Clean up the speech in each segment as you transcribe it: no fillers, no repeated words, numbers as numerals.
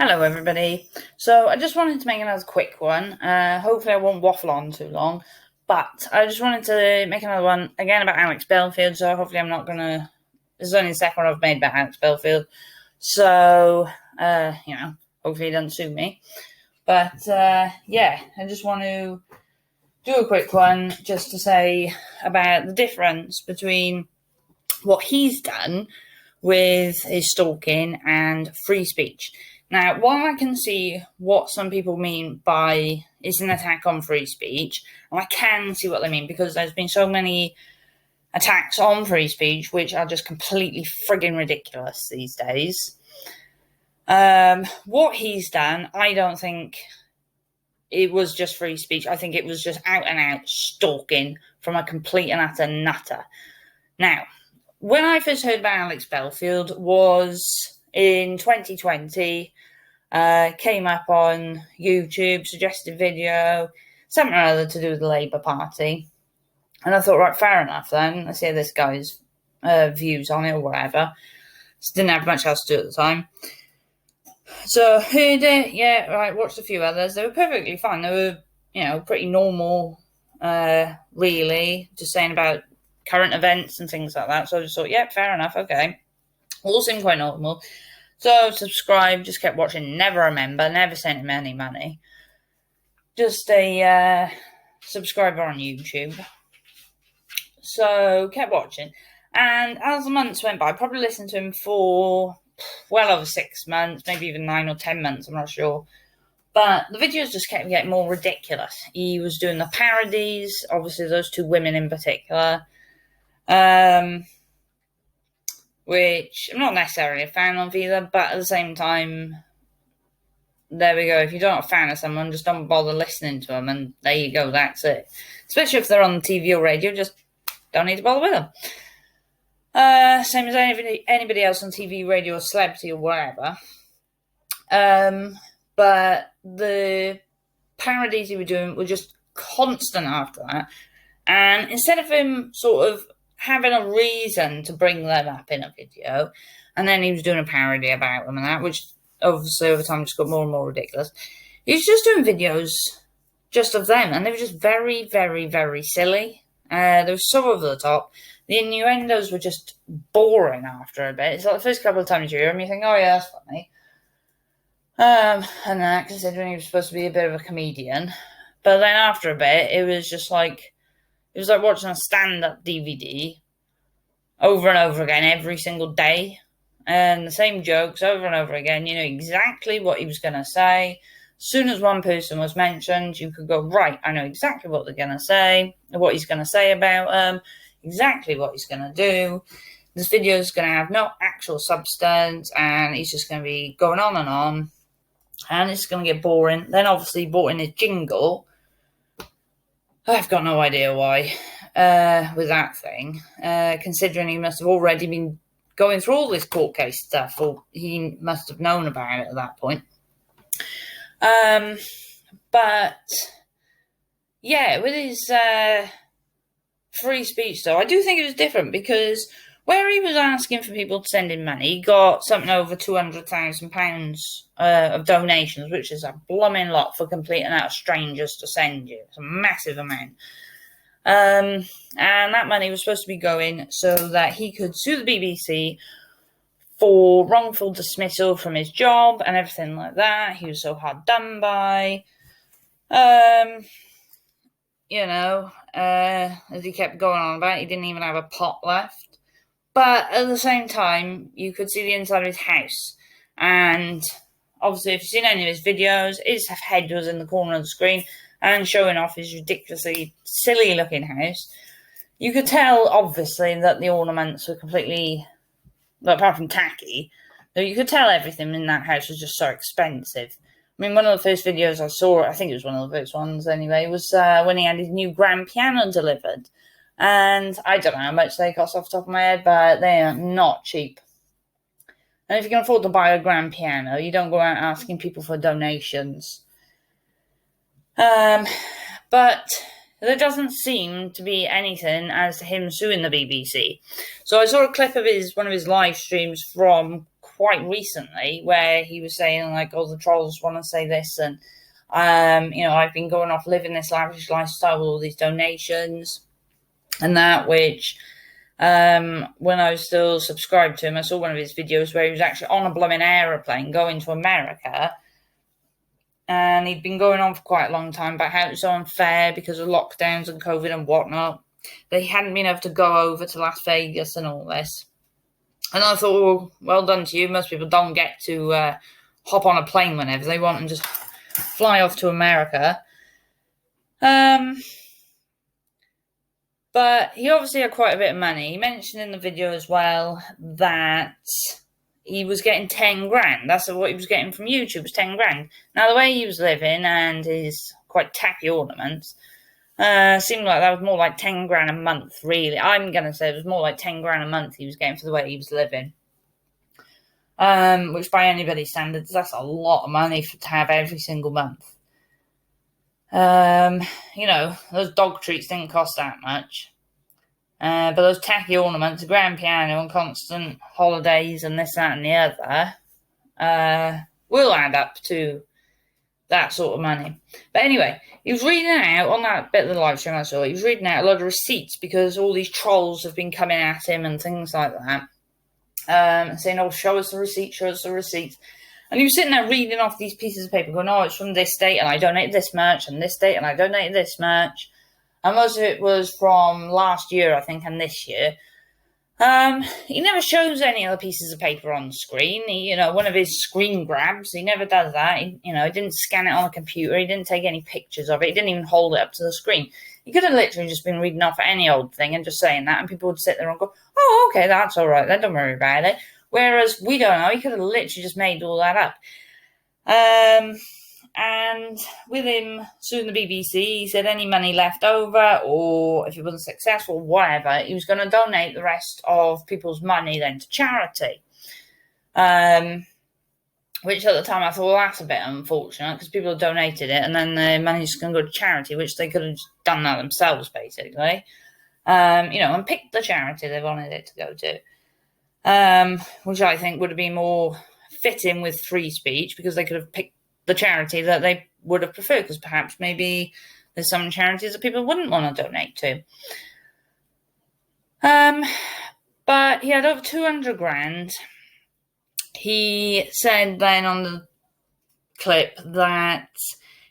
Hello everybody. So I just wanted to make another quick one. Hopefully I won't waffle on too long, but I just wanted to make another one again about Alex Belfield. So hopefully I'm not gonna. This is only the second one I've made about Alex Belfield. So hopefully he doesn't sue me. But yeah, I just want to do a quick one just to say about the difference between what he's done with his stalking and free speech. Now, while I can see what some people mean by it's an attack on free speech, and I can see what they mean because there's been so many attacks on free speech which are just completely frigging ridiculous these days. What he's done, I don't think it was just free speech. I think it was just out and out stalking from a complete and utter nutter. Now, when I first heard about Alex Belfield was in 2020, came up on YouTube, suggested video, something or other to do with the Labour Party. And I thought, right, fair enough then. Let's hear this guy's views on it or whatever. Just didn't have much else to do at the time. So heard it, yeah, right, watched a few others. They were perfectly fine. They were, pretty normal, really, just saying about current events and things like that. So I just thought, yeah, fair enough, okay. All seemed quite normal. So subscribed, just kept watching, never a member, never sent him any money. Just a subscriber on YouTube. So kept watching. And as the months went by, I probably listened to him for well over 6 months, maybe even 9 or 10 months, I'm not sure. But the videos just kept getting more ridiculous. He was doing the parodies, obviously those two women in particular, which I'm not necessarily a fan of either, but at the same time, there we go. If you're not a fan of someone, just don't bother listening to them, and there you go, that's it. Especially if they're on TV or radio, just don't need to bother with them. Same as anybody else on TV, radio, or celebrity or whatever. But the parodies he was doing were just constant after that. And instead of him sort of having a reason to bring them up in a video, and then he was doing a parody about them and that, which obviously over time just got more and more ridiculous. He was just doing videos just of them, and they were just very, very, very silly. They were so over the top. The innuendos were just boring after a bit. It's like the first couple of times you hear him, you think, oh yeah, that's funny. And that, considering he was supposed to be a bit of a comedian. But then after a bit, it was just like, it was like watching a stand-up DVD over and over again every single day. And the same jokes over and over again. You know exactly what he was going to say. As soon as one person was mentioned, you could go, right, I know exactly what they're going to say, what he's going to say about them, exactly what he's going to do. This video is going to have no actual substance, and he's just going to be going on, and it's going to get boring. Then obviously brought in his jingle. I've got no idea why with that thing, considering he must have already been going through all this court case stuff, or he must have known about it at that point. But yeah, with his free speech, though, I do think it was different because where he was asking for people to send in money, he got something over £200,000 of donations, which is a blooming lot for complete and utter strangers to send you. It's a massive amount. And that money was supposed to be going so that he could sue the BBC for wrongful dismissal from his job and everything like that. He was so hard done by. As he kept going on about, he didn't even have a pot left. But at the same time, you could see the inside of his house. And obviously, if you've seen any of his videos, his head was in the corner of the screen and showing off his ridiculously silly-looking house. You could tell, obviously, that the ornaments were completely, well, apart from tacky, you could tell everything in that house was just so expensive. I mean, one of the first videos I saw, I think it was one of the first ones anyway, was when he had his new grand piano delivered. And I don't know how much they cost off the top of my head, but they are not cheap. And if you can afford to buy a grand piano, you don't go out asking people for donations. But there doesn't seem to be anything as to him suing the BBC. So I saw a clip of one of his live streams from quite recently where he was saying, like, oh, the trolls want to say this, and, I've been going off living this lavish lifestyle with all these donations and that, which, when I was still subscribed to him, I saw one of his videos where he was actually on a blooming aeroplane going to America. And he'd been going on for quite a long time about how it was so unfair because of lockdowns and COVID and whatnot. They hadn't been able to go over to Las Vegas and all this. And I thought, well done to you. Most people don't get to hop on a plane whenever they want and just fly off to America. But he obviously had quite a bit of money. He mentioned in the video as well that he was getting 10 grand. That's what he was getting from YouTube, was 10 grand. Now, the way he was living and his quite tacky ornaments, seemed like that was more like 10 grand a month, really. I'm going to say it was more like 10 grand a month he was getting for the way he was living. Which by anybody's standards, that's a lot of money to have every single month. Those dog treats didn't cost that much. But those tacky ornaments, a grand piano and constant holidays and this, that and the other, will add up to that sort of money. But anyway, he was reading out, on that bit of the live stream I saw, he was reading out a lot of receipts because all these trolls have been coming at him and things like that. Saying, oh, show us the receipts, show us the receipts. And he was sitting there reading off these pieces of paper going, oh, it's from this date and I donated this much, and this date and I donated this much. And most of it was from last year, I think, and this year. He never shows any other pieces of paper on the screen. One of his screen grabs, he never does that. He didn't scan it on a computer. He didn't take any pictures of it. He didn't even hold it up to the screen. He could have literally just been reading off any old thing and just saying that, and people would sit there and go, oh, okay, that's all right, then don't worry about it. Whereas we don't know. He could have literally just made all that up. And with him suing the BBC, he said any money left over, or if he wasn't successful, whatever, he was going to donate the rest of people's money then to charity. Which at the time I thought, well, that's a bit unfortunate because people have donated it and then the money's just going to go to charity, which they could have just done that themselves, basically. And picked the charity they wanted it to go to. Which I think would have been more fitting with free speech because they could have picked the charity that they would have preferred, because perhaps maybe there's some charities that people wouldn't want to donate to. But he had over 200 grand. He said then on the clip that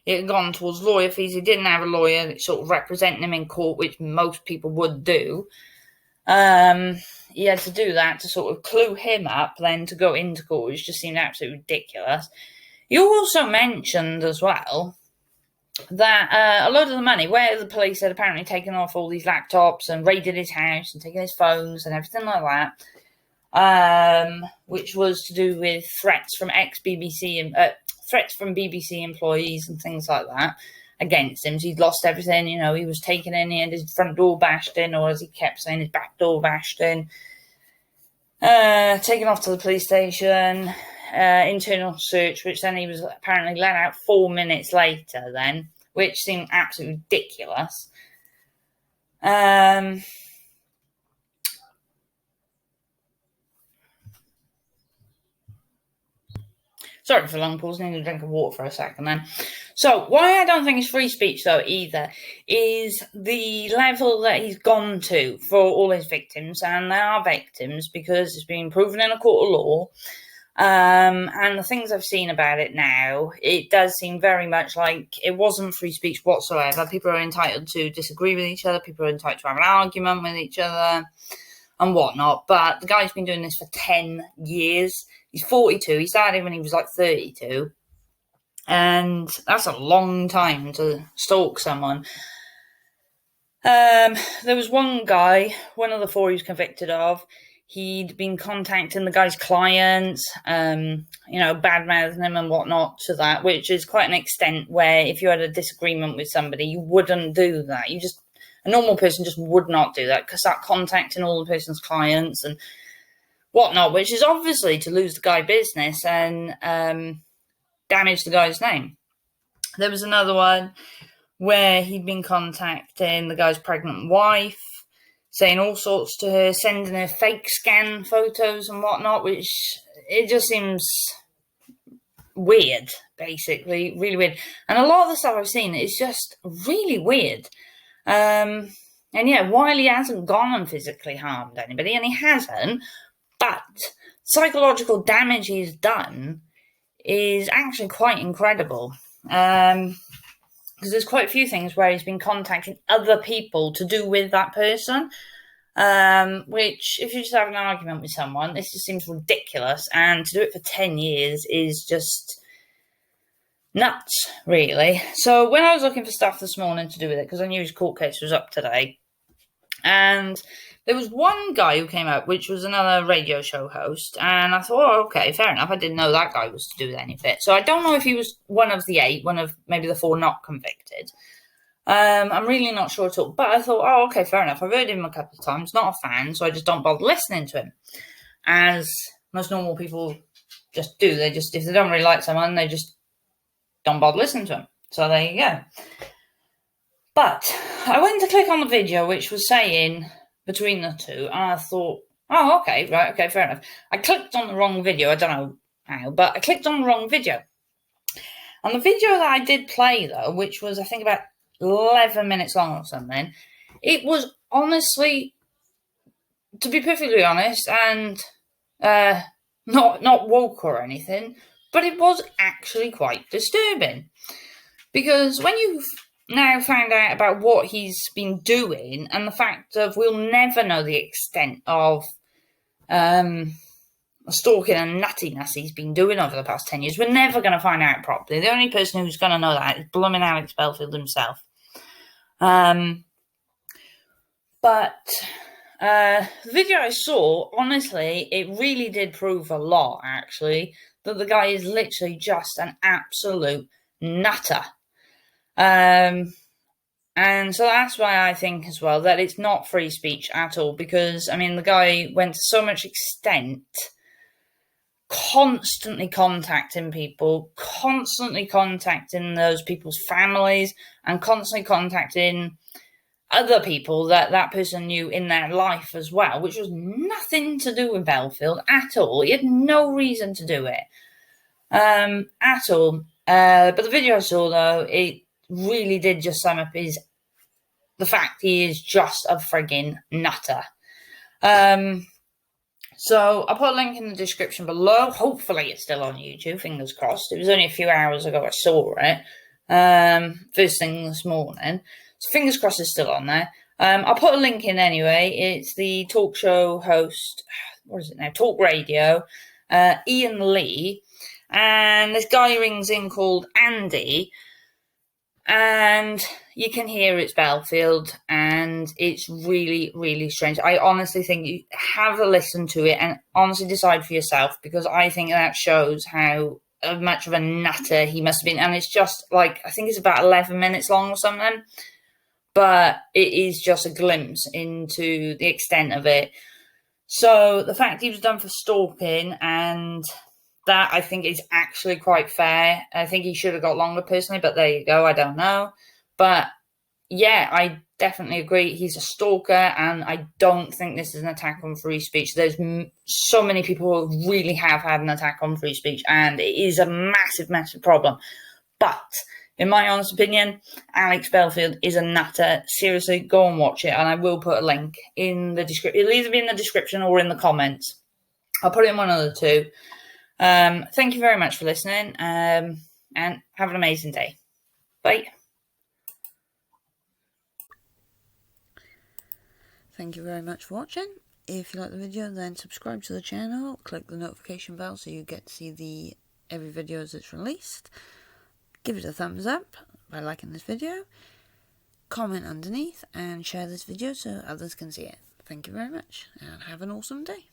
it had gone towards lawyer fees. He didn't have a lawyer sort of representing him in court, which most people would do. He had to do that to sort of clue him up then to go into court, which just seemed absolutely ridiculous. He also mentioned as well that a load of the money, where the police had apparently taken off all these laptops and raided his house and taken his phones and everything like that, which was to do with threats from threats from BBC employees and things like that against him. So he'd lost everything. He was taken in, he had his front door bashed in, or as he kept saying, his back door bashed in, taken off to the police station. Internal search, which then he was apparently let out 4 minutes later then, which seemed absolutely ridiculous. Sorry for the long pause, I need a drink of water for a second then. So, why I don't think it's free speech, though, either, is the level that he's gone to for all his victims, and they are victims because it's been proven in a court of law. And the things I've seen about it now, it does seem very much like it wasn't free speech whatsoever. People are entitled to disagree with each other. People are entitled to have an argument with each other and whatnot. But the guy's been doing this for 10 years. He's 42. He started when he was like 32. And that's a long time to stalk someone. There was one guy, one of the 4 he was convicted of. He'd been contacting the guy's clients, bad-mouthing him and whatnot to that, which is quite an extent where if you had a disagreement with somebody, you wouldn't do that. A normal person just would not do that, because start contacting all the person's clients and whatnot, which is obviously to lose the guy business and damage the guy's name. There was another one where he'd been contacting the guy's pregnant wife, saying all sorts to her, sending her fake scan photos and whatnot, which it just seems weird, basically, really weird. And a lot of the stuff I've seen is just really weird. And yeah, while he hasn't gone and physically harmed anybody, and he hasn't, but psychological damage he's done is actually quite incredible. Because there's quite a few things where he's been contacting other people to do with that person. Which, if you just have an argument with someone, this just seems ridiculous. And to do it for 10 years is just nuts, really. So when I was looking for stuff this morning to do with it, because I knew his court case was up today, and there was one guy who came out, which was another radio show host, and I thought, oh, okay, fair enough. I didn't know that guy was to do with any of it. So I don't know if he was one of the 8, one of maybe the 4 not convicted. I'm really not sure at all. But I thought, oh, okay, fair enough. I've heard him a couple of times, not a fan, so I just don't bother listening to him. As most normal people just do. They just, if they don't really like someone, they just don't bother listening to him. So there you go. But I went to click on the video, which was saying between the two, and I thought, oh, okay, right, okay, fair enough. I clicked on the wrong video. I don't know how, but I clicked on the wrong video. And the video that I did play, though, which was, I think, about 11 minutes long or something, it was honestly, to be perfectly honest, and not woke or anything, but it was actually quite disturbing. Because when you've now found out about what he's been doing, and the fact of we'll never know the extent of stalking and nuttiness he's been doing over the past 10 years, we're never going to find out properly. The only person who's going to know that is blooming Alex Belfield himself. But the video I saw, honestly, it really did prove a lot, actually, that the guy is literally just an absolute nutter. And so that's why I think as well that it's not free speech at all, because, I mean, the guy went to so much extent constantly contacting people, constantly contacting those people's families, and constantly contacting other people that person knew in their life as well, which was nothing to do with Belfield at all. He had no reason to do it at all. But the video I saw, though, it really did just sum up the fact he is just a friggin' nutter. So I'll put a link in the description below. Hopefully it's still on YouTube, fingers crossed. It was only a few hours ago I saw it. First thing this morning. So fingers crossed it's still on there. I'll put a link in anyway. It's the talk show host, what is it now? Talk Radio, Ian Lee. And this guy rings in called Andy. And you can hear it's Belfield, and it's really, really strange. I honestly think you have a listen to it and honestly decide for yourself, because I think that shows how much of a nutter he must have been. And it's just like, I think it's about 11 minutes long or something, but it is just a glimpse into the extent of it. So the fact he was done for stalking, and that I think is actually quite fair. I think he should have got longer personally, but there you go. I don't know. But yeah, I definitely agree. He's a stalker, and I don't think this is an attack on free speech. There's so many people who really have had an attack on free speech, and it is a massive, massive problem. But in my honest opinion, Alex Belfield is a nutter. Seriously, go and watch it, and I will put a link in the description. It'll either be in the description or in the comments. I'll put it in one of the two. Thank you very much for listening, and have an amazing day. Bye. Thank you very much for watching. If you like the video, then subscribe to the channel, click the notification bell so you get to see every video as it's released. Give it a thumbs up by liking this video, comment underneath, and share this video so others can see it. Thank you very much, and have an awesome day.